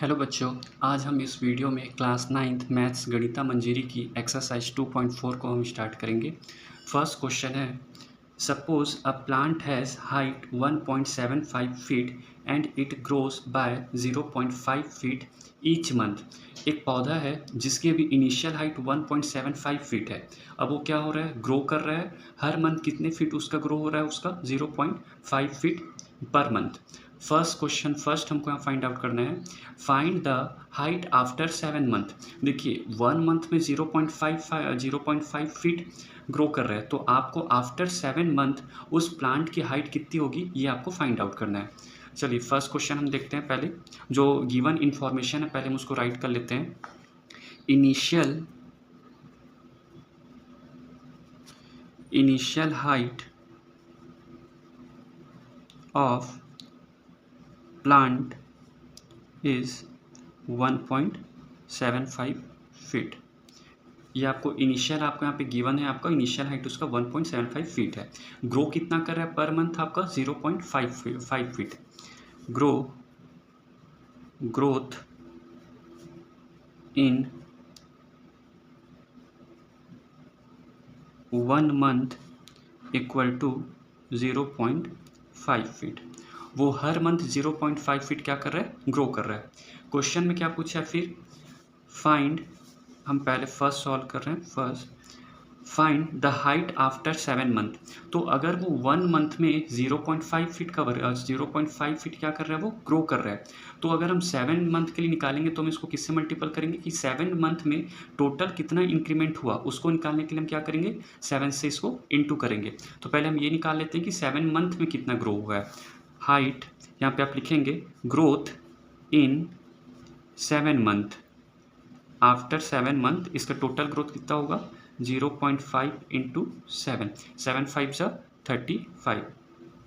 Hello बच्चों, आज हम इस वीडियो में क्लास 9th मैथ्स गणिता मंजरी की एक्सरसाइज 2.4 को हम स्टार्ट करेंगे। फर्स्ट क्वेश्चन है, suppose a plant has height 1.75 feet and it grows bye 0.5 feet each month. एक पौधा है जिसकी अभी इनिशियल हाइट 1.75 फीट है। अब वो क्या हो रहा है, ग्रो कर रहा है। हर मंथ कितने फीट उसका ग्रो हो रहा है, उसका 0.5 फीट पर मंथ। फर्स्ट हमको यहाँ फाइंड आउट करना है, find the height after 7 month. देखिए 1 मंथ में 0.5 फीट ग्रो कर रहा है, तो आपको आफ्टर 7 मंथ उस प्लांट की हाइट कितनी होगी ये आपको फाइंड आउट करना है। चलिए फर्स्ट क्वेश्चन हम देखते हैं। पहले जो गिवन इंफॉर्मेशन है पहले हम उसको राइट कर लेते हैं। Initial height of plant is 1.75 feet. ये आपको इनिशियल आपको यहाँ पे गिवन है, आपका इनिशियल हाइट उसका 1.75 फीट है। ग्रो कितना कर रहा है पर मंथ आपका 0.5 feet. Growth in 1 month equal to 0.5 feet. वो हर मंथ 0.5 फीट क्या कर रहा है, ग्रो कर रहा है। क्वेश्चन में क्या पूछा है फिर, फाइंड, हम पहले फर्स्ट सॉल्व कर रहे हैं। First find the height after 7 month. तो अगर वो 1 मंथ में 0.5 फीट का 0.5 फीट क्या कर रहा है, वो ग्रो कर रहा है। तो अगर हम 7 मंथ के लिए निकालेंगे तो हम इसको किससे मल्टीपल करेंगे कि 7 मंथ में टोटल कितना इंक्रीमेंट हुआ उसको निकालने के लिए हम क्या करेंगे, 7 से इसको इंटू करेंगे। तो पहले हम ये निकाल लेते हैं कि 7 मंथ में कितना ग्रो हुआ है। हाइट यहाँ पे आप लिखेंगे growth in 7 month, after 7 month इसका टोटल ग्रोथ कितना होगा, 0.5 इंटू 7, 7 5 जा 35,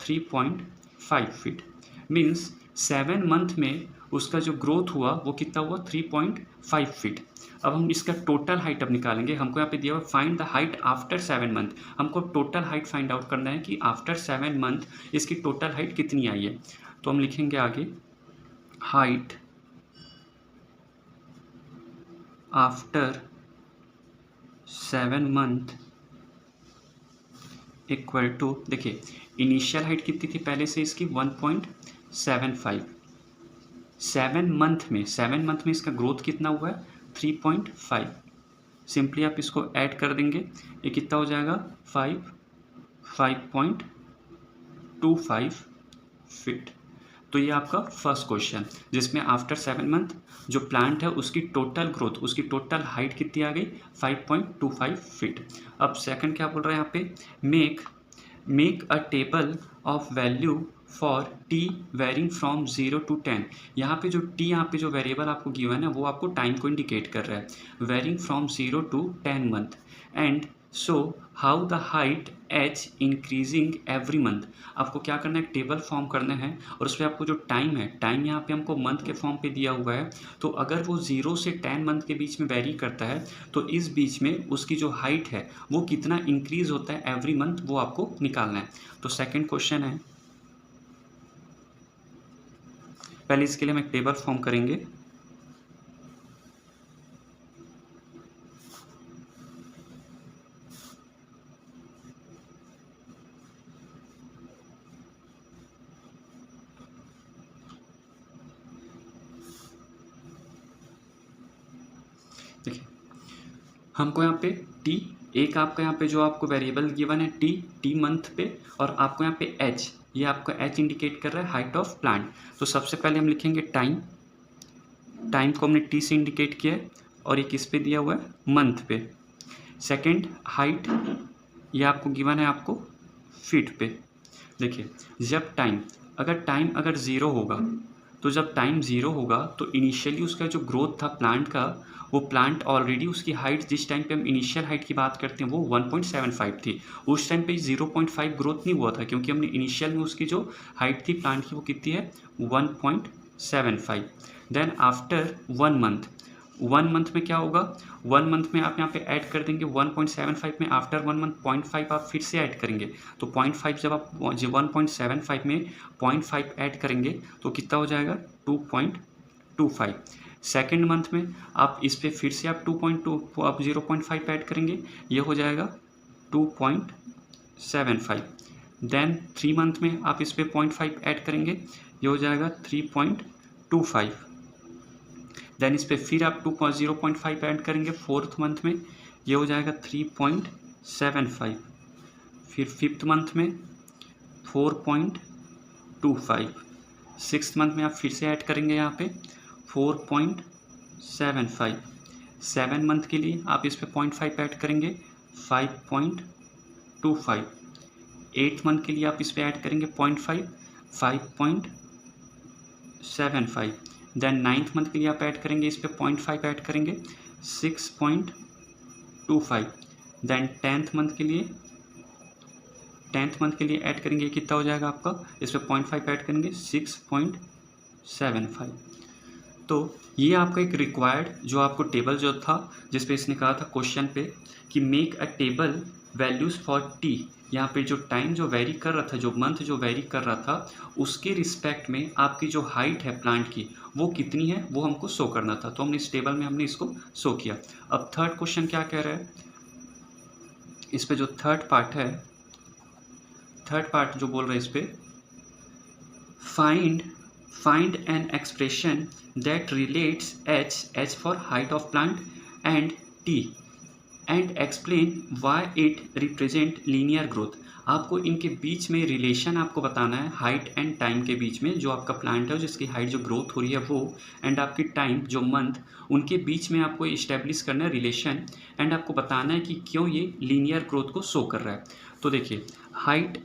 3.5 फीट। मीन्स 7 मंथ में उसका जो ग्रोथ हुआ वो कितना हुआ, 3.5 फीट। अब हम इसका टोटल हाइट अब निकालेंगे। हमको यहाँ पे दिया हुआ find the height after 7 month. हमको टोटल हाइट फाइंड आउट करना है कि आफ्टर 7 मंथ इसकी टोटल हाइट कितनी आई है। तो हम लिखेंगे आगे, height after 7 month equal to, देखिए इनिशियल हाइट कितनी थी पहले से इसकी 1.75। 7 मंथ में इसका ग्रोथ कितना हुआ है, 3.5। सिंपली आप इसको ऐड कर देंगे, ये कितना हो जाएगा 5.25 फीट। तो ये आपका फर्स्ट क्वेश्चन जिसमें आफ्टर 7 मंथ जो प्लांट है उसकी टोटल ग्रोथ, उसकी टोटल हाइट कितनी आ गई, 5.25 फीट। अब सेकंड क्या बोल रहा है यहाँ पे, make a table of value for t varying from 0 to 10। यहाँ पे जो टी, यहाँ पे जो वेरिएबल आपको गिवन है वो आपको टाइम को इंडिकेट कर रहा है, varying from 0 to 10 month. And so how the height h increasing every month. आपको क्या करना है, टेबल फॉर्म करना है और उसमें आपको जो टाइम है, टाइम यहाँ पे हमको मंथ के फॉर्म पे दिया हुआ है। तो अगर वो 0 से 10 मंथ के बीच में वेरी करता है तो इस बीच में उसकी जो हाइट है वो कितना इंक्रीज होता है एवरी मंथ, वो आपको निकालना है। तो सेकेंड क्वेश्चन है, पहले इसके लिए हम एक टेबल फॉर्म करेंगे। देखिए हमको यहाँ पे टी, एक आपका यहाँ पे जो आपको वेरिएबल गिवन है टी मंथ पे, और आपको यहाँ पे एच, ये आपको एच इंडिकेट कर रहा है हाइट ऑफ प्लांट। तो सबसे पहले हम लिखेंगे टाइम को हमने टी से इंडिकेट किया है और ये किस पे दिया हुआ है, मंथ पे। सेकंड हाइट, ये आपको गिवन है आपको फीट पे। देखिए जब टाइम अगर ज़ीरो होगा, तो जब टाइम ज़ीरो होगा तो इनिशियली उसका जो ग्रोथ था प्लांट का, वो प्लांट ऑलरेडी उसकी हाइट, जिस टाइम पे हम इनिशियल हाइट की बात करते हैं वो 1.75 थी। उस टाइम पे 0.5 ग्रोथ नहीं हुआ था क्योंकि हमने इनिशियल में उसकी जो हाइट थी प्लांट की वो कितनी है, 1.75। देन आफ्टर 1 मंथ में क्या होगा, 1 मंथ में आप यहाँ पे ऐड कर देंगे 1.75 में, आफ्टर 1 मंथ 0.5 आप फिर से ऐड करेंगे। तो 0.5 जब आप 1.75 में 0.5 ऐड करेंगे तो कितना हो जाएगा, 2.5 0.25। सेकेंड मंथ में आप इस पर फिर से आप 2.2 आप 0.5 ऐड करेंगे, ये हो जाएगा 2.75। देन 3 मंथ में आप इस पर 0.5 ऐड करेंगे, ये हो जाएगा 3.25। देन इस पर फिर आप 0.5 ऐड करेंगे फोर्थ मंथ में, ये हो जाएगा 3.75। फिर फिफ्थ मंथ में 4.25। सिक्स्थ मंथ में आप फिर से ऐड करेंगे यहाँ पे 4.75। सेवन मंथ के लिए आप इस पे 0.5 ऐड करेंगे 5.25। एट्थ मंथ के लिए आप इस पे ऐड करेंगे 0.5 5.75। देन नाइन्थ मंथ के लिए आप ऐड करेंगे इस पे 0.5 ऐड करेंगे 6.25। देन टेंथ मंथ के लिए ऐड करेंगे, कितना हो जाएगा आपका, इस पर 0.5 ऐड करेंगे 6.75। तो ये आपका एक रिक्वायर्ड जो आपको टेबल जो था जिस पे इसने कहा था क्वेश्चन पे कि make a table values for T, यहाँ पे जो टाइम जो वेरी कर रहा था, जो मंथ जो वेरी कर रहा था, उसके रिस्पेक्ट में आपकी जो हाइट है प्लांट की वो कितनी है वो हमको शो करना था। तो हमने इस टेबल में हमने इसको शो किया। अब थर्ड क्वेश्चन क्या कह रहा है, इस पे जो थर्ड पार्ट जो बोल रहे हैं इस पे, find an expression that relates h for height of plant and t and explain why it represent linear growth. आपको इनके बीच में रिलेशन आपको बताना है, हाइट एंड टाइम के बीच में, जो आपका प्लांट है जिसकी हाइट जो ग्रोथ हो रही है वो, एंड आपकी टाइम जो मंथ, उनके बीच में आपको इस्टेब्लिश करना है रिलेशन, एंड आपको बताना है कि क्यों ये लीनियर ग्रोथ को शो कर रहा है। तो देखिए हाइट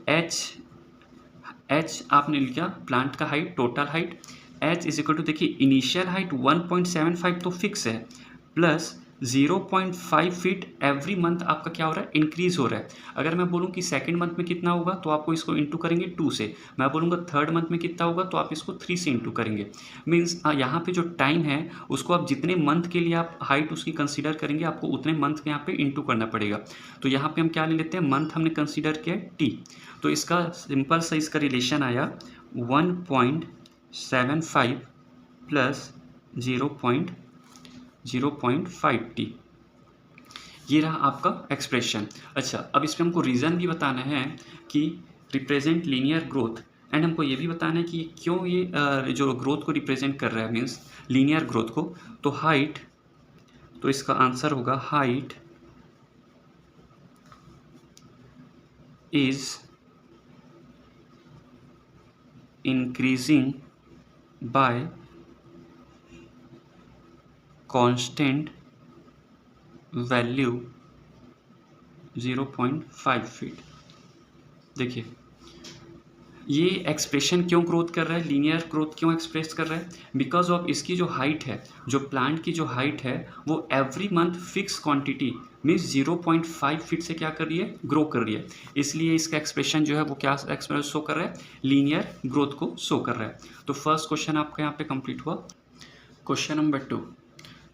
एच आपने लिखा प्लांट का height, total height, h is equal to, देखिए इनिशियल हाइट 1.75 तो फिक्स है, प्लस 0.5 फीट एवरी मंथ आपका क्या हो रहा है, इंक्रीज हो रहा है। अगर मैं बोलूँ कि सेकंड मंथ में कितना होगा तो आपको इसको इंटू करेंगे 2 से, मैं बोलूँगा थर्ड मंथ में कितना होगा तो आप इसको 3 से इंटू करेंगे। मीन्स यहाँ पे जो टाइम है उसको आप जितने मंथ के लिए आप हाइट उसकी कंसिडर करेंगे आपको उतने मंथ के यहाँ पे इंटू करना पड़ेगा। तो यहाँ पे हम क्या ले लेते हैं, मंथ हमने कंसिडर किया टी, तो इसका सिंपल सा इसका रिलेशन आया 1.75 प्लस 0.5 टी, ये रहा आपका एक्सप्रेशन। अच्छा, अब इसमें हमको रीज़न भी बताना है कि रिप्रेजेंट लीनियर ग्रोथ, एंड हमको ये भी बताना है कि क्यों ये जो ग्रोथ को रिप्रेजेंट कर रहा है, मीन्स लीनियर ग्रोथ को। तो हाइट, तो इसका आंसर होगा height is increasing by constant value 0.5 feet. देखिए ये एक्सप्रेशन क्यों ग्रोथ कर रहा है, लीनियर ग्रोथ क्यों एक्सप्रेस कर रहा है, बिकॉज ऑफ इसकी जो हाइट है, जो प्लांट की जो हाइट है वो every month fix quantity means 0.5 feet से क्या कर रही है, ग्रो कर रही है। इसलिए इसका एक्सप्रेशन जो है वो क्या एक्सप्रेस शो कर रहा है, लीनियर ग्रोथ को शो कर रहा है। तो फर्स्ट क्वेश्चन आपका यहाँ पे कंप्लीट हुआ। क्वेश्चन नंबर 2,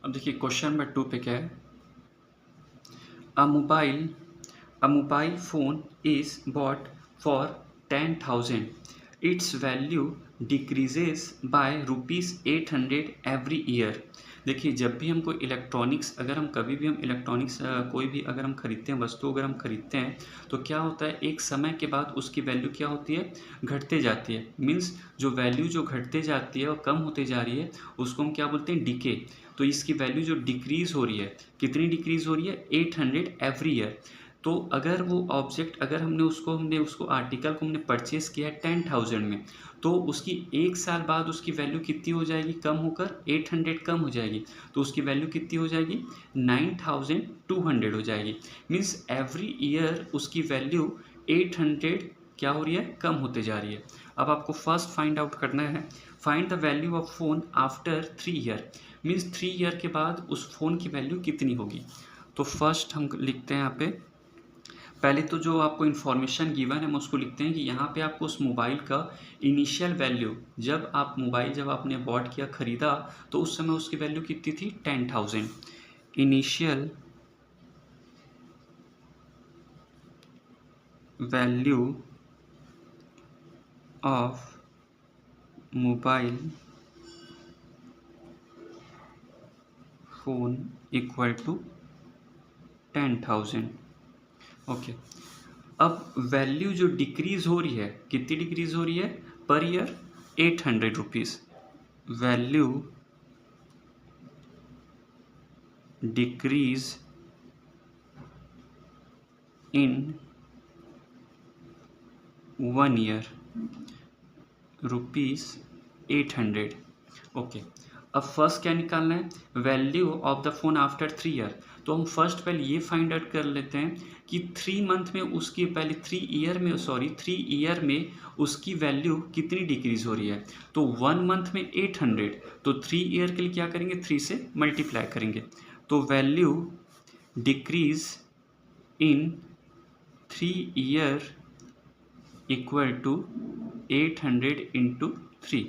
अब देखिए क्वेश्चन नंबर 2 पे क्या है, A mobile phone is bought for 10,000. Its value decreases by rupees 800 every year. देखिए जब भी हमको इलेक्ट्रॉनिक्स, अगर हम कभी भी हम इलेक्ट्रॉनिक्स कोई भी अगर हम खरीदते हैं वस्तु, अगर हम खरीदते हैं तो क्या होता है, एक समय के बाद उसकी वैल्यू क्या होती है, घटते जाती है। मीन्स जो वैल्यू जो घटते जाती है और कम होते जा रही है उसको हम क्या बोलते हैं, डिके। तो इसकी वैल्यू जो डिक्रीज़ हो रही है, कितनी डिक्रीज़ हो रही है, 800 एवरी ईयर। तो अगर वो ऑब्जेक्ट, अगर हमने उसको आर्टिकल को हमने परचेस किया है 10,000 में, तो उसकी एक साल बाद उसकी वैल्यू कितनी हो जाएगी, कम होकर 800 कम हो जाएगी। तो उसकी वैल्यू कितनी हो जाएगी, 9,200 हो जाएगी। मीन्स एवरी ईयर उसकी वैल्यू 800 क्या हो रही है, कम होते जा रही है। अब आपको फर्स्ट फाइंड आउट करना है, find the value of phone after 3 year. Means 3 year के बाद उस फ़ोन की वैल्यू कितनी होगी। तो फर्स्ट हम लिखते हैं यहाँ पे, पहले तो जो आपको इन्फॉर्मेशन गिवन है हम उसको लिखते हैं कि यहाँ पे आपको उस मोबाइल का इनिशियल वैल्यू, जब आपने बॉट किया, ख़रीदा, तो उस समय उसकी वैल्यू कितनी थी, 10,000। Initial value of mobile phone equal to 10,000। Okay, अब वैल्यू जो डिक्रीज़ हो रही है, कितनी डिक्रीज़ हो रही है per year? 800 rupees. Value decrease in 1 year ₹800। Okay, अब फर्स्ट क्या निकालना है? Value of the phone after 3 year. तो हम फर्स्ट पहले ये फाइंड आउट कर लेते हैं कि 3 मंथ में उसकी, पहले 3 ईयर में उसकी वैल्यू कितनी डिक्रीज हो रही है। तो 1 मंथ में 800, तो 3 ईयर के लिए क्या करेंगे? 3 से मल्टीप्लाई करेंगे। तो value decrease in 3 year equal to 800 into 3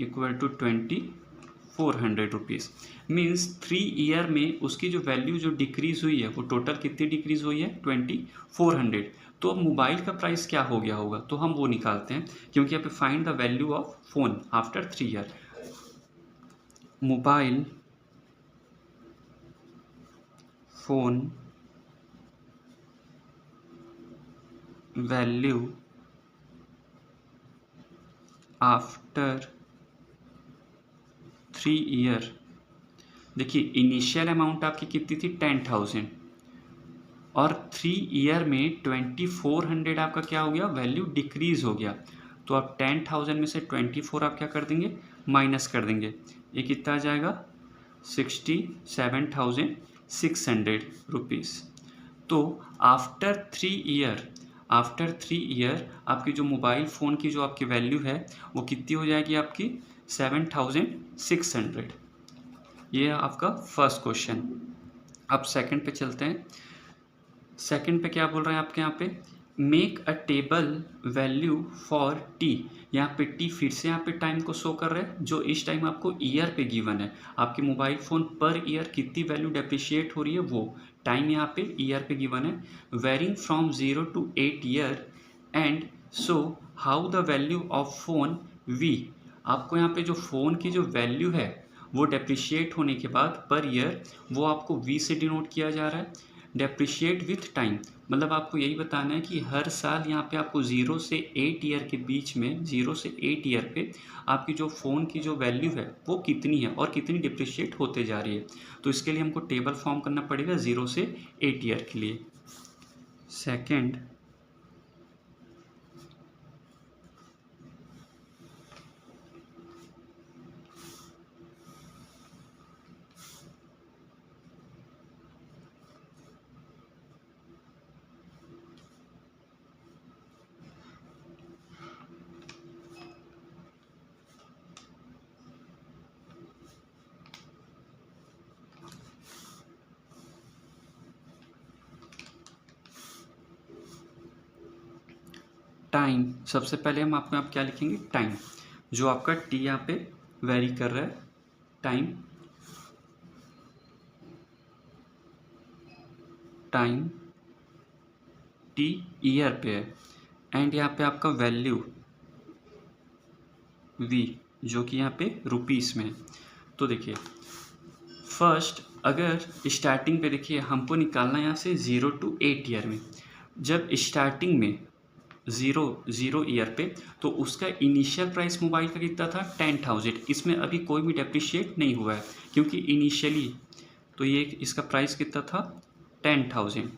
equal to 2400 rupees. Means 3 year में उसकी जो वैल्यू जो डिक्रीज़ हुई है वो टोटल कितनी डिक्रीज़ हुई है? 2400। तो अब मोबाइल का प्राइस क्या हो गया होगा? तो हम वो निकालते हैं, क्योंकि यहाँ पे find the value of phone after 3 year. Mobile phone value after 3 year. देखिए, इनिशियल अमाउंट आपकी कितनी थी? 10,000, और 3 ईयर में 2400 आपका क्या हो गया? वैल्यू डिक्रीज हो गया। तो आप 10,000 में से 24 आप क्या कर देंगे? माइनस कर देंगे। ये कितना आ जाएगा? 67,600 रुपीज़। तो आफ्टर 3 ईयर आपकी जो मोबाइल फ़ोन की जो आपकी वैल्यू है वो कितनी हो जाएगी? आपकी 7,600। ये है आपका फर्स्ट क्वेश्चन। अब सेकंड पे चलते हैं। सेकंड पे क्या बोल रहे हैं आपके यहाँ पे? Make a table value for T. यहाँ पे टी फिर से यहाँ पे टाइम को शो कर रहे हैं, जो इस टाइम आपको ईयर पे गिवन है। आपके मोबाइल फ़ोन पर ईयर कितनी वैल्यू डेप्रिशिएट हो रही है वो टाइम यहाँ पे ईयर पे गिवन है। Varying from 0 to 8 year and so how the value of phone v. आपको यहाँ पे जो फ़ोन की जो वैल्यू है वो डेप्रिशिएट होने के बाद पर ईयर वो आपको वी से डिनोट किया जा रहा है। डेप्रिशिएट विथ टाइम, मतलब आपको यही बताना है कि हर साल यहाँ पे आपको 0 से 8 ईयर के बीच में, 0 से 8 ईयर पे आपकी जो फ़ोन की जो वैल्यू है वो कितनी है और कितनी डिप्रिशिएट होते जा रही है। तो इसके लिए हमको टेबल फॉर्म करना पड़ेगा 0 से 8 ईयर के लिए। Second, time. सबसे पहले हम आपको यहाँ क्या लिखेंगे? टाइम। जो आपका टी यहाँ पे वेरी कर रहा है, टाइम टी ईयर पे है, एंड यहाँ पे आपका वैल्यू वी जो कि यहाँ पे रुपीस में है। तो देखिए, फर्स्ट अगर स्टार्टिंग पे देखिए हमको निकालना है यहाँ से 0 to 8 ईयर में। जब स्टार्टिंग में 0 ईयर पे, तो उसका इनिशियल प्राइस मोबाइल का कितना था? 10,000। इसमें अभी कोई भी डेप्रिशिएट नहीं हुआ है क्योंकि इनिशियली, तो ये इसका प्राइस कितना था? 10,000।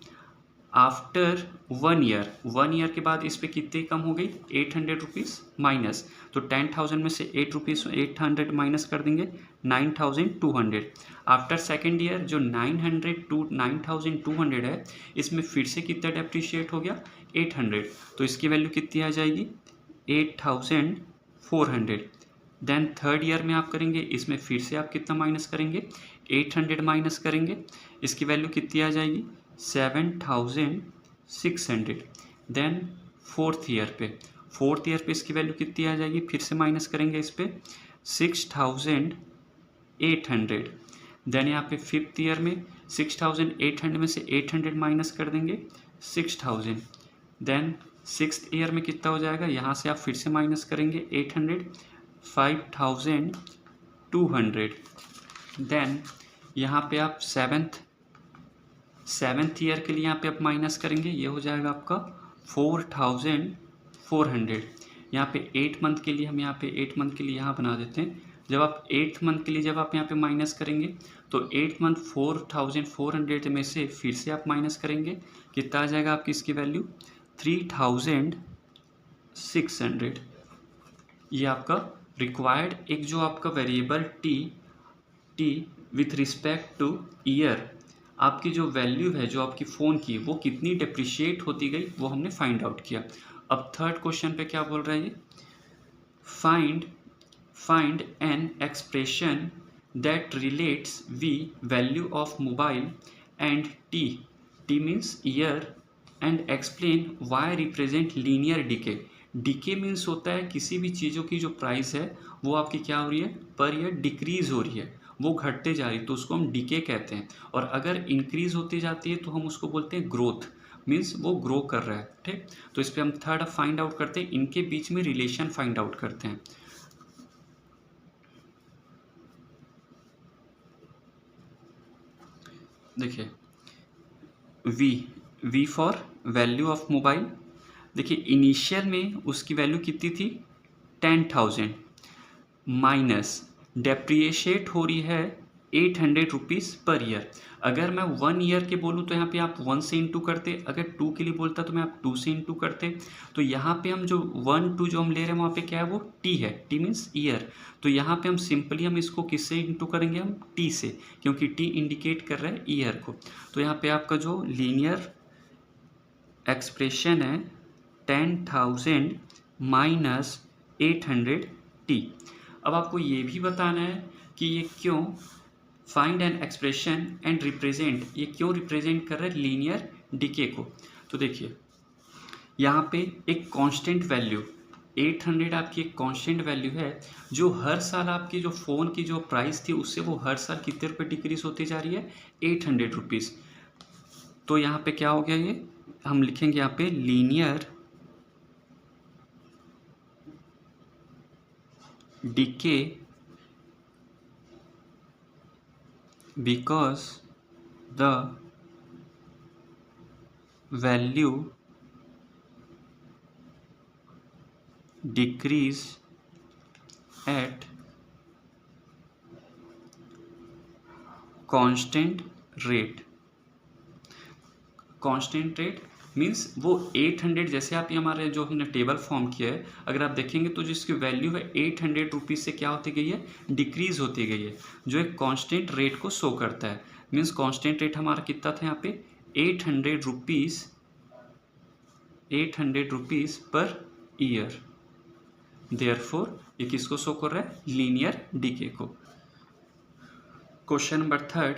आफ्टर 1 ईयर के बाद इस पर कितनी कम हो गई? 800 रुपीज़ माइनस। तो 10,000 में से 800 माइनस कर देंगे, 9,200। आफ्टर सेकेंड ईयर जो 9,200 है, इसमें फिर से कितना डेप्रिशिएट हो गया? 800। तो इसकी वैल्यू कितनी आ जाएगी? 8,400। देन थर्ड ईयर में आप करेंगे, इसमें फिर से आप कितना माइनस करेंगे? 800 माइनस करेंगे, इसकी वैल्यू कितनी आ जाएगी? 7,600। देन फोर्थ ईयर पे इसकी वैल्यू कितनी आ जाएगी? फिर से माइनस करेंगे इस पर 6,800। देन यहाँ पे फिफ्थ ईयर में 6,800 में से 800 माइनस कर देंगे, 6,000। देन सिक्स्थ ईयर में कितना हो जाएगा? यहाँ से आप फिर से माइनस करेंगे 800, 5,200। देन यहाँ पे आप सेवेंथ ईयर के लिए यहाँ पे आप माइनस करेंगे, ये हो जाएगा आपका 4400। यहाँ पे 8 मंथ के लिए हम यहाँ पे 8 मंथ के लिए यहाँ बना देते हैं। जब आप 8th मंथ के लिए जब आप यहाँ पे माइनस करेंगे तो 8 मंथ 4400 में से फिर से आप माइनस करेंगे, कितना आ जाएगा आपकी इसकी वैल्यू 3600। ये आपका रिक्वायर्ड एक जो आपका variable T with respect two year आपकी जो वैल्यू है जो आपकी फ़ोन की वो कितनी डिप्रिशिएट होती गई वो हमने फाइंड आउट किया। अब थर्ड क्वेश्चन पे क्या बोल रहा है ये, find an expression that relates v value of mobile and t means year and explain why represent linear decay. Decay means होता है किसी भी चीज़ों की जो प्राइस है वो आपकी क्या हो रही है, पर ईयर डिक्रीज हो रही है, वो घटते जा रही है, तो उसको हम डीके कहते हैं। और अगर इंक्रीज होती जाती है तो हम उसको बोलते हैं ग्रोथ, मीन्स वो ग्रो कर रहा है। ठीक, तो इस पर हम थर्ड फाइंड आउट करते हैं, इनके बीच में रिलेशन फाइंड आउट करते हैं। देखिए v for value of mobile, देखिए इनिशियल में उसकी वैल्यू कितनी थी 10,000 माइनस डेप्रिशिएट हो रही है 800 रुपीज़ पर ईयर। अगर मैं 1 ईयर के बोलूँ तो यहाँ पे आप 1 से इंटू करते, अगर 2 के लिए बोलता तो मैं आप 2 से इंटू करते। तो यहाँ पे हम जो 1 2 जो हम ले रहे हैं वहाँ पे क्या है, वो टी है, टी मीन्स ईयर। तो यहाँ पे हम सिंपली हम इसको किससे इंटू करेंगे, हम टी से, क्योंकि टी इंडिकेट कर रहा है ईयर को। तो यहाँ पे आपका जो लीनियर एक्सप्रेशन है 10,000 माइनस 800 टी। अब आपको ये भी बताना है कि ये क्यों find an expression and represent, ये क्यों रिप्रेजेंट कर रहा है लीनियर डीके को। तो देखिए यहाँ पे एक कांस्टेंट वैल्यू 800 आपकी एक कांस्टेंट वैल्यू है जो हर साल आपकी जो फ़ोन की जो प्राइस थी उससे वो हर साल कितने रुपये डिक्रीज होती जा रही है, 800 रुपीज़। तो यहाँ पे क्या हो गया, ये हम लिखेंगे यहाँ पे linear decay because the value decrease at constant rate। Constant rate means वो 800, जैसे आप ये हमारे जो हमने टेबल फॉर्म किया है अगर आप देखेंगे तो जिसकी वैल्यू है 800 रुपीज़ से क्या होती गई है, डिक्रीज होती गई है, जो एक कांस्टेंट रेट को शो करता है। मीन्स कांस्टेंट रेट हमारा कितना था यहाँ पे 800 रुपीज़ पर ईयर। देयरफॉर ये किसको शो कर रहा है, लीनियर डीके को। Question number third,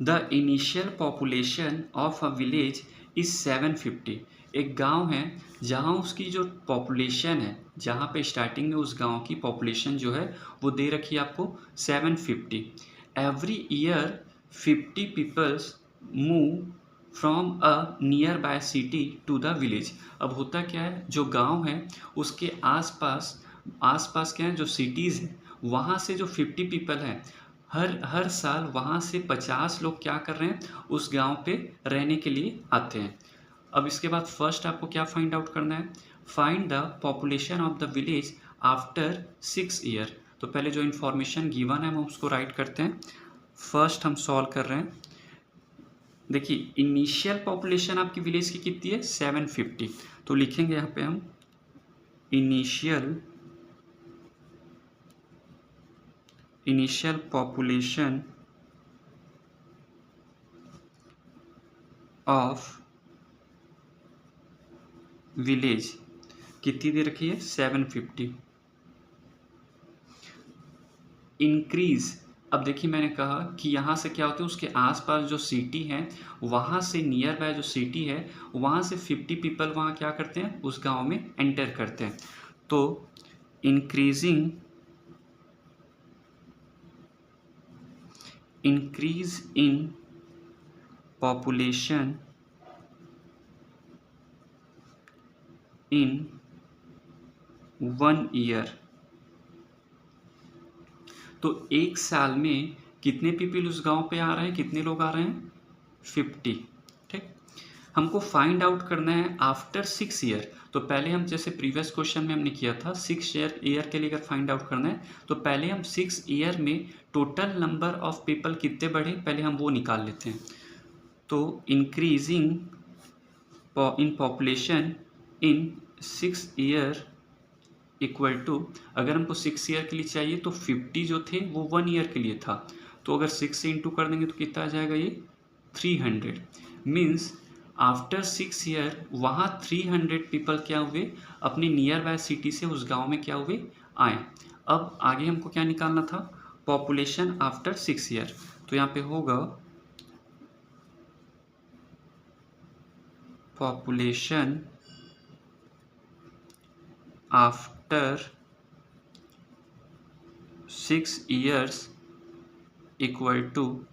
the initial population of a village is 750। एक गांव है जहां उसकी जो पॉपुलेशन है, जहां पे स्टार्टिंग में उस गांव की पॉपुलेशन जो है वो दे रखी है आपको 750। Every year 50 peoples move from a nearby city to the village. अब होता क्या है, जो गांव है उसके आसपास क्या है, जो सिटीज़ हैं वहाँ से जो 50 पीपल हैं हर साल वहाँ से 50 लोग क्या कर रहे हैं, उस गांव पे रहने के लिए आते हैं। अब इसके बाद फर्स्ट आपको क्या फाइंड आउट करना है, find the population of the village after 6 year. तो पहले जो इन्फॉर्मेशन गिवन है हम उसको राइट करते हैं। फर्स्ट हम सॉल्व कर रहे हैं, देखिए इनिशियल पॉपुलेशन आपकी विलेज की कितनी है 750। तो लिखेंगे यहाँ पे हम इनिशियल पॉपुलेशन ऑफ विलेज कितनी दे रखी है 750। इंक्रीज, अब देखिए मैंने कहा कि यहाँ से क्या होता है, उसके आसपास जो सिटी है वहाँ से नियर बाय जो सिटी है वहाँ से 50 पीपल वहाँ क्या करते हैं, उस गांव में एंटर करते हैं। तो increase in population in 1 year. तो एक साल में कितने पीपल उस गांव पे आ रहे हैं, कितने लोग आ रहे हैं, 50। ठीक, हमको फाइंड आउट करना है आफ्टर 6 ईयर। तो पहले हम जैसे प्रीवियस क्वेश्चन में हमने किया था 6 ईयर के लिए अगर फाइंड आउट करना है तो पहले हम 6 ईयर में टोटल नंबर ऑफ पीपल कितने बढ़े पहले हम वो निकाल लेते हैं। तो increasing in population in 6 year equal to, अगर हमको 6 ईयर के लिए चाहिए तो 50 जो थे वो 1 ईयर के लिए था, तो अगर 6 से इंटू कर देंगे तो कितना आ जाएगा, ये 300। मीन्स आफ्टर 6 ईयर वहाँ 300 पीपल क्या हुए, अपने नियर बाय सिटी से उस गांव में क्या हुए, आए। अब आगे हमको क्या निकालना था, पॉपुलेशन आफ्टर 6 ईयर। तो यहाँ पे होगा population after 6 years equal to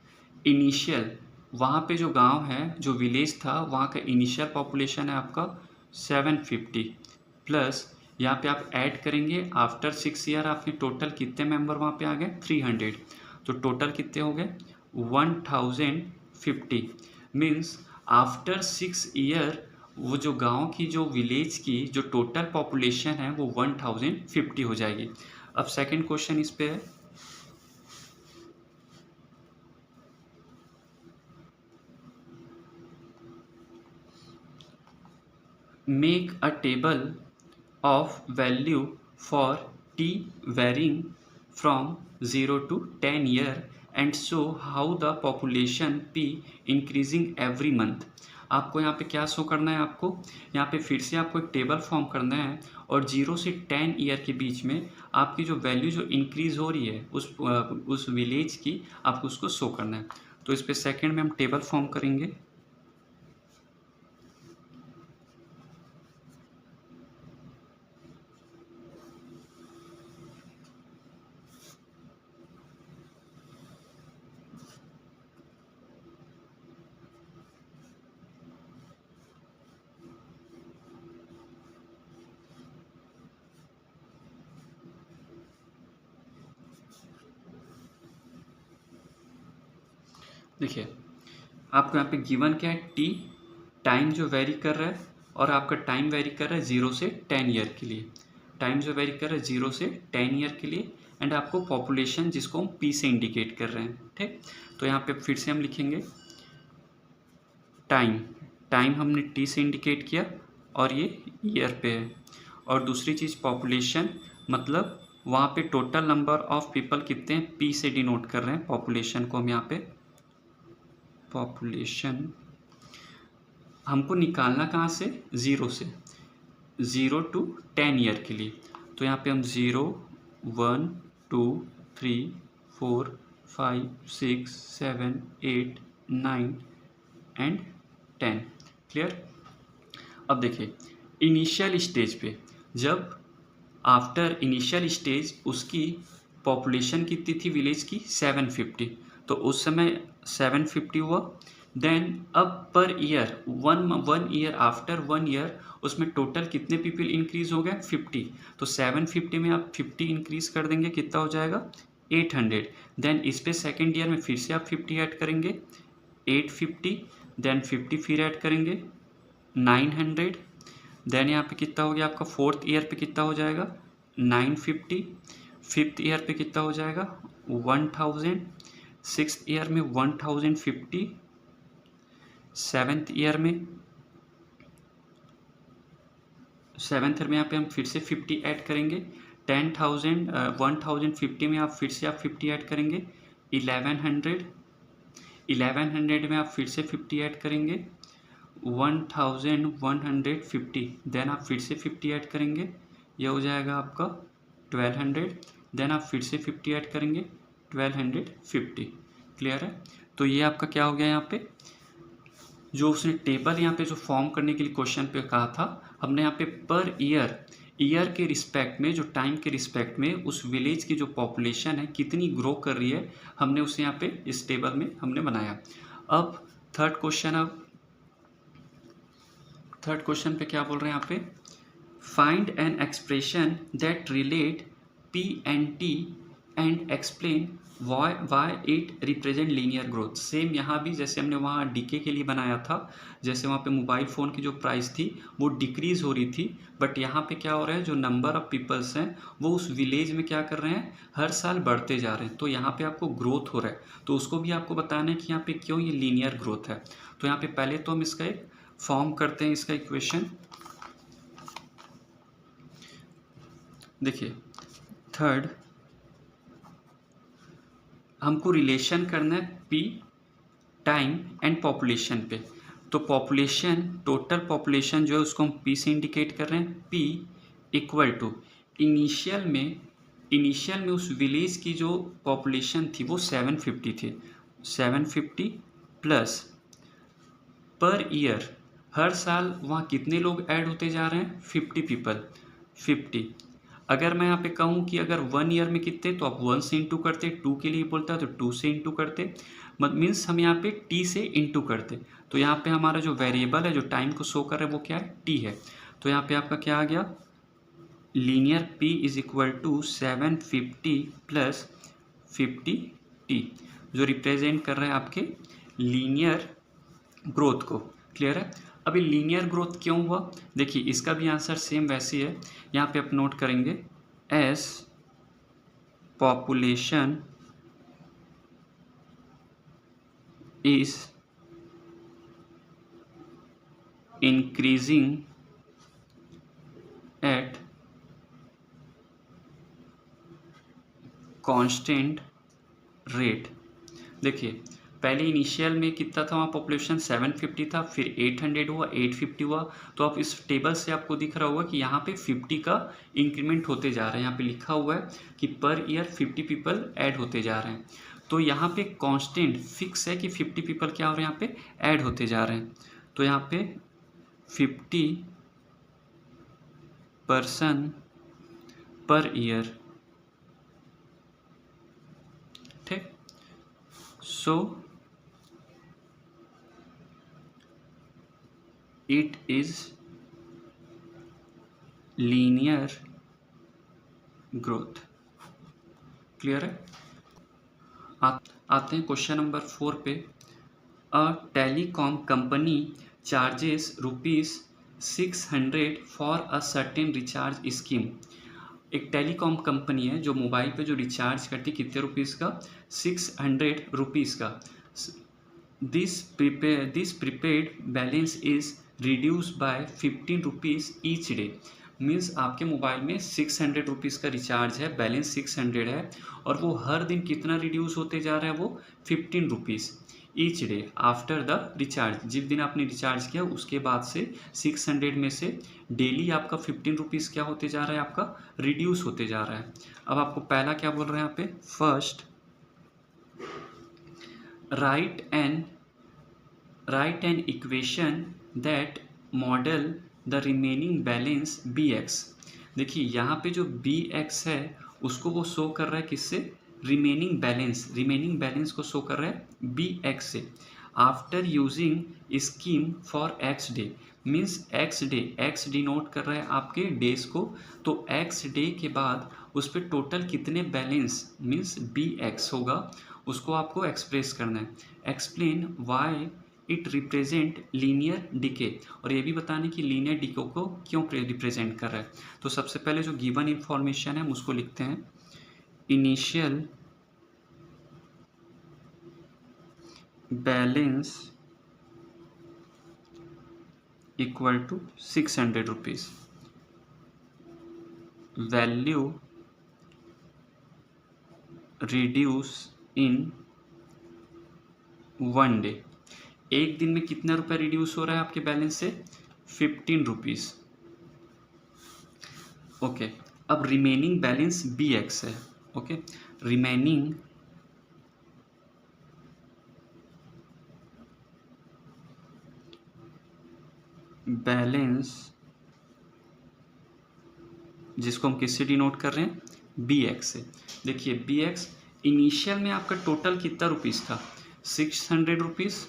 initial, वहाँ पे जो गांव है, जो विलेज था, वहाँ का इनिशियल पॉपुलेशन है आपका 750 प्लस यहाँ पे आप ऐड करेंगे आफ्टर 6 ईयर आपके टोटल कितने मेंबर वहाँ पे आ गए, 300। तो टोटल कितने हो गए, 1050। मीन्स आफ्टर 6 ईयर वो जो गांव की, जो विलेज की जो टोटल पॉपुलेशन है वो 1050 हो जाएगी। अब सेकंड क्वेश्चन इस पे है, make a table of value for t varying from 0 to 10 year and show how the population p increasing every month। आपको यहाँ पे क्या शो करना है, आपको यहाँ पे फिर से आपको एक टेबल फॉर्म करना है और 0 से 10 ईयर के बीच में आपकी जो वैल्यू जो इंक्रीज हो रही है उस विलेज की, आपको उसको शो करना है। तो इस पे सेकेंड में हम टेबल फॉर्म करेंगे। देखिए आपको यहाँ पे गिवन क्या है, टी टाइम जो वेरी कर रहा है और आपका टाइम वेरी कर रहा है 0 से 10 ईयर के लिए, टाइम जो वेरी कर रहा है 0 से 10 ईयर के लिए, एंड आपको पॉपुलेशन जिसको हम पी से इंडिकेट कर रहे हैं। ठीक, तो यहाँ पे फिर से हम लिखेंगे टाइम हमने टी से इंडिकेट किया और ये ईयर पे है, और दूसरी चीज़ पॉपुलेशन, मतलब वहाँ पे टोटल नंबर ऑफ पीपल कितने हैं, पी से डिनोट कर रहे हैं पॉपुलेशन को हम यहाँ पे। पॉपुलेशन हमको निकालना कहाँ से, 0 से, 0 to 10 ईयर के लिए। तो यहाँ पे हम 0 1 2 3 4 5 6 7 8 9 एंड 10। क्लियर। अब देखिए इनिशियल स्टेज पे, जब आफ्टर इनिशियल स्टेज उसकी पॉपुलेशन कितनी थी विलेज की, 750, तो उस समय 750 हुआ। देन अब per year one year, after 1 year उसमें टोटल कितने पीपल इंक्रीज हो गए, 50। तो 750 में आप 50 इंक्रीज कर देंगे, कितना हो जाएगा, 800। देन इस पे सेकेंड ईयर में फिर से आप 50 ऐड करेंगे, 850, देन 50 फिर ऐड करेंगे 900। देन यहाँ पे कितना हो गया आपका, फोर्थ ईयर पे कितना हो जाएगा, 950। फिफ्थ ईयर पे कितना हो जाएगा, 1000। सिक्स्थ ईयर में 1050। सेवेंथ ईयर में यहाँ पे हम फिर से 50 ऐड करेंगे, 10,000 1050 में आप फिर से आप 50 ऐड करेंगे, 1100 में आप फिर से 50 ऐड करेंगे, 1150। देन आप फिर से 50 ऐड करेंगे, यह हो जाएगा आपका 1200। देन आप फिर से 50 ऐड करेंगे, 1250। क्लियर है। तो ये आपका क्या हो गया, यहाँ पे जो उसने टेबल यहाँ पे जो फॉर्म करने के लिए क्वेश्चन पे कहा था, हमने यहाँ पे पर ईयर के रिस्पेक्ट में, जो टाइम के रिस्पेक्ट में उस विलेज की जो पॉपुलेशन है कितनी ग्रो कर रही है, हमने उसे यहाँ पे इस टेबल में हमने बनाया। अब थर्ड क्वेश्चन पे क्या बोल रहे हैं यहाँ पे, find an expression that relate P and T and explain why it represent linear growth. Same यहाँ भी जैसे हमने वहाँ डीके के लिए बनाया था, जैसे वहाँ पे मोबाइल फ़ोन की जो प्राइस थी वो डिक्रीज़ हो रही थी, बट यहाँ पे क्या हो रहा है, जो नंबर ऑफ़ पीपल्स हैं वो उस विलेज में क्या कर रहे हैं, हर साल बढ़ते जा रहे हैं। तो यहाँ पे आपको ग्रोथ हो रहा है, तो उसको भी आपको बताना है कि यहाँ पे क्यों ये लीनियर ग्रोथ है। तो यहाँ पे पहले तो हम इसका एक फॉर्म करते हैं, इसका इक्वेशन। देखिए थर्ड, हमको रिलेशन करना है पी टाइम एंड पॉपुलेशन पे। तो पॉपुलेशन, टोटल पॉपुलेशन जो है उसको हम पी से इंडिकेट कर रहे हैं। पी इक्वल टू इनिशियल में उस विलेज की जो पॉपुलेशन थी वो 750 थी, 750 प्लस पर ईयर हर साल वहाँ कितने लोग ऐड होते जा रहे हैं, 50 पीपल, 50। अगर मैं यहाँ पे कहूँ कि अगर 1 ईयर में कितने, तो आप 1 से इंटू करते, 2 के लिए बोलता है तो 2 से इंटू करते, मीन्स हम यहाँ पे t से इंटू करते। तो यहाँ पे हमारा जो वेरिएबल है जो टाइम को शो कर रहा है वो क्या है, t है। तो यहाँ पे आपका क्या आ गया, linear p is equal to 750 plus 50t, जो रिप्रेजेंट कर रहा है आपके लीनियर ग्रोथ को। क्लियर है। अभी लीनियर ग्रोथ क्यों हुआ, देखिए इसका भी आंसर सेम वैसे है। यहाँ पे आप नोट करेंगे, as population is increasing at constant rate. देखिए पहले इनिशियल में कितना था वहाँ पॉपुलेशन, 750 था, फिर 800 हुआ, 850 हुआ। तो आप इस टेबल से आपको दिख रहा होगा कि यहाँ पे 50 का इंक्रीमेंट होते जा रहा है। यहाँ पे लिखा हुआ है कि पर ईयर 50 पीपल ऐड होते जा रहे हैं। तो यहाँ पे कांस्टेंट फिक्स है कि 50 पीपल क्या हो रहे हैं, यहाँ पे ऐड होते जा रहे हैं। तो यहाँ पे 50 पर्सन पर ईयर, ठीक। सो it is linear growth। Clear है। आते हैं क्वेश्चन नंबर 4 पे। A telecom company charges ₹600 for a certain recharge scheme. एक टेलीकॉम कंपनी है जो मोबाइल पे जो रिचार्ज करती, कितने रुपीज़ का, 600 रुपीज़ का। This prepaid balance is reduce by 15 rupees each day. Means आपके मोबाइल में 600 रुपीज़ का रिचार्ज है, बैलेंस 600 है, और वो हर दिन कितना रिड्यूस होते जा रहा है, वो 15 rupees each day after the recharge. जिस दिन आपने रिचार्ज किया उसके बाद से 600 में से डेली आपका 15 रुपीज़ क्या होते जा रहा है, आपका रिड्यूस होते जा रहा है। अब आपको पहला क्या बोल रहे हैं यहाँ पे, first write an equation that model the remaining balance bx। देखिए यहाँ पे जो bx है उसको वो शो कर रहा है किससे, रिमेनिंग बैलेंस को शो कर रहा है bx से। After using scheme for x day, means x denote कर रहा है आपके डेज को। तो x डे के बाद उस पर टोटल कितने बैलेंस मीन्स bx होगा, उसको आपको एक्सप्रेस करना है। Explain why it represent linear decay, और ये भी बताने कि लीनियर डिके को क्यों रिप्रेजेंट कर रहा है। तो सबसे पहले जो गिवन इंफॉर्मेशन है हम उसको लिखते हैं, initial balance equal to 600 rupees, value reduce in 1 day. एक दिन में कितना रुपए रिड्यूस हो रहा है आपके बैलेंस से, 15 रुपीज़। ओके, अब रिमेनिंग बैलेंस bx है। ओके, रिमेनिंग बैलेंस जिसको हम किससे डिनोट कर रहे हैं, bx से। देखिए bx इनिशियल में आपका टोटल कितना रुपीज़ था, 600 रुपीज़,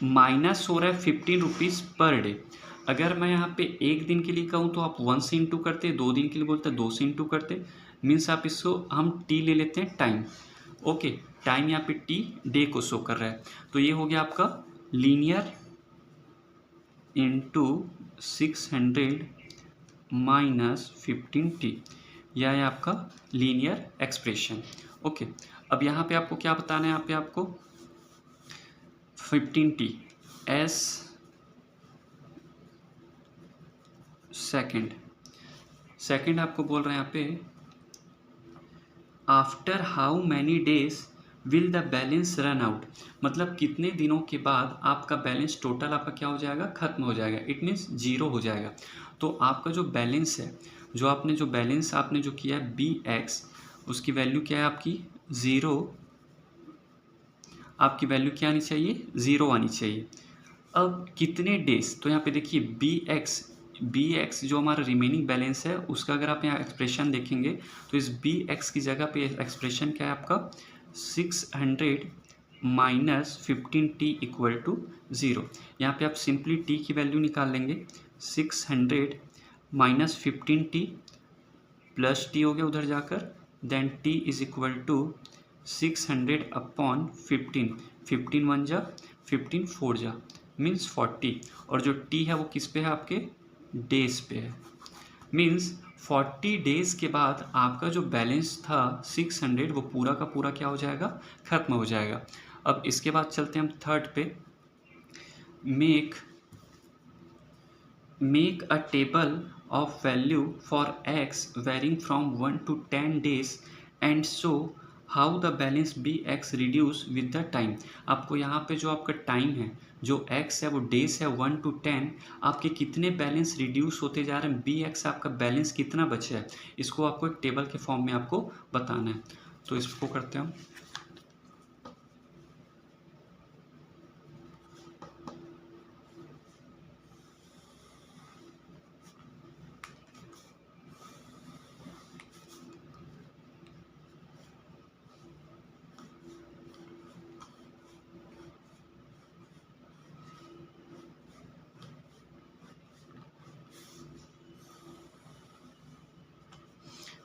माइनस हो रहा है 15 रुपीज़ पर डे। अगर मैं यहाँ पे एक दिन के लिए कहूँ तो आप 1 से इंटू करते, 2 दिन के लिए बोलते 2 से इंटू करते, मीन्स आप इसको हम टी ले लेते हैं टाइम। ओके, टाइम यहाँ पे टी डे को शो कर रहा है, तो ये हो गया आपका लीनियर इंटू 600 माइनस 15t, यह है आपका लीनियर एक्सप्रेशन। ओके, अब यहाँ पे आपको क्या बताना है, यहाँ पे आपको 15t एस सेकेंड आपको बोल रहे हैं यहाँ पे after how many days will the balance run out, मतलब कितने दिनों के बाद आपका बैलेंस टोटल आपका क्या हो जाएगा, खत्म हो जाएगा, इट मीन्स जीरो हो जाएगा। तो आपका जो बैलेंस है, जो बैलेंस आपने जो किया है बी एक्स, उसकी वैल्यू क्या है आपकी ज़ीरो, आपकी वैल्यू क्या आनी चाहिए, ज़ीरो आनी चाहिए। अब कितने डेज, तो यहाँ पे देखिए बी एक्स जो हमारा रिमेनिंग बैलेंस है उसका अगर आप यहाँ एक्सप्रेशन देखेंगे तो इस बी एक्स की जगह पे एक्सप्रेशन क्या है आपका 600 माइनस 15t इक्वल टू 0। यहाँ पे आप सिंपली t की वैल्यू निकाल लेंगे, 600 माइनस 15t प्लस t हो गया उधर जाकर, then t is equal to 600 upon 15 one जा 15 फोर जा मीन्स 40, और जो t है वो किस पे है, आपके डेज पे है। मीन्स 40 डेज के बाद आपका जो बैलेंस था 600 वो पूरा का पूरा क्या हो जाएगा, खत्म हो जाएगा। अब इसके बाद चलते हैं हम थर्ड पे, make a table of value for x varying from 1 to 10 days and show how the balance b x reduce with the time. आपको यहाँ पे जो आपका टाइम है, जो x है वो डेज है 1 to 10, आपके कितने बैलेंस रिड्यूस होते जा रहे हैं, बी एक्स आपका बैलेंस कितना बचा है, इसको आपको एक टेबल के फॉर्म में आपको बताना है। तो इसको करते हैं हम,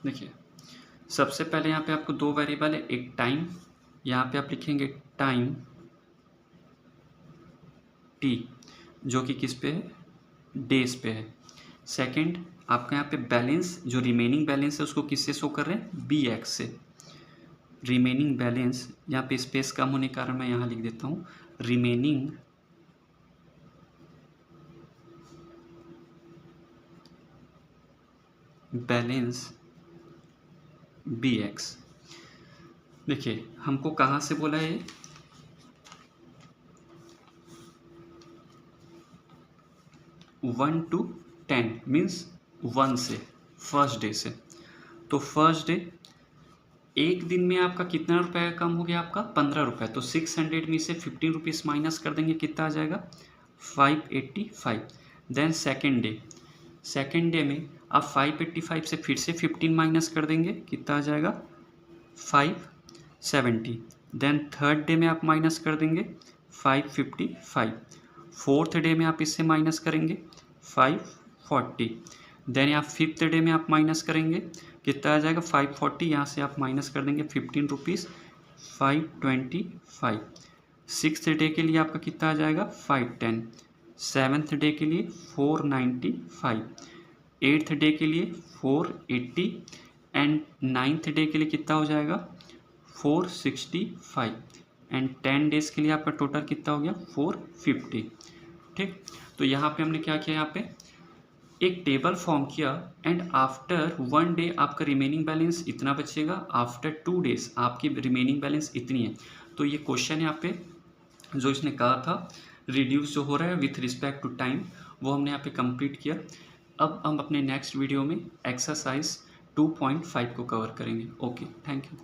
देखिए सबसे पहले यहाँ पे आपको दो वेरिएबल है, एक टाइम, यहाँ पे आप लिखेंगे टाइम टी जो कि किस पे है, डेज पे है। सेकंड आपका यहाँ पे बैलेंस, जो रिमेनिंग बैलेंस है उसको किससे शो कर रहे हैं, बी एक्स से। रिमेनिंग बैलेंस, यहाँ पे स्पेस कम होने के कारण मैं यहाँ लिख देता हूँ रिमेनिंग बैलेंस बी एक्स। देखिए हमको कहाँ से बोला है, 1 to 10 मीन्स 1 से, फर्स्ट डे से। तो फर्स्ट डे एक दिन में आपका कितना रुपये कम हो गया, आपका 15 रुपये। तो 600 में से 15 रुपीज़ माइनस कर देंगे, कितना आ जाएगा 585। देन सेकेंड डे में आप 585 से फिर से 15 माइनस कर देंगे, कितना आ जाएगा 570। देन थर्ड डे में आप माइनस कर देंगे 555। फोर्थ डे में आप इससे माइनस करेंगे 540। देन यहाँ फिफ्थ डे में आप माइनस करेंगे, कितना आ जाएगा 540, यहाँ से आप माइनस कर देंगे 15 रुपीज़ 525। सिक्स्थ डे के लिए आपका कितना आ जाएगा 510। सेवन्थ डे के लिए 495। एट्थ डे के लिए 480 एंड नाइन्थ डे के लिए कितना हो जाएगा 465 एंड 10 डेज़ के लिए आपका टोटल कितना हो गया 450। ठीक, तो यहाँ पे हमने क्या किया, यहाँ पे एक टेबल फॉर्म किया एंड आफ्टर 1 डे आपका रिमेनिंग बैलेंस इतना बचेगा, आफ्टर 2 डेज आपकी रिमेनिंग बैलेंस इतनी है। तो ये क्वेश्चन यहाँ पे जो इसने कहा था रिड्यूस जो हो रहा है विथ रिस्पेक्ट टू टाइम, वो हमने यहाँ पे कंप्लीट किया। अब हम अपने नेक्स्ट वीडियो में एक्सरसाइज 2.5 को कवर करेंगे। Okay, thank you.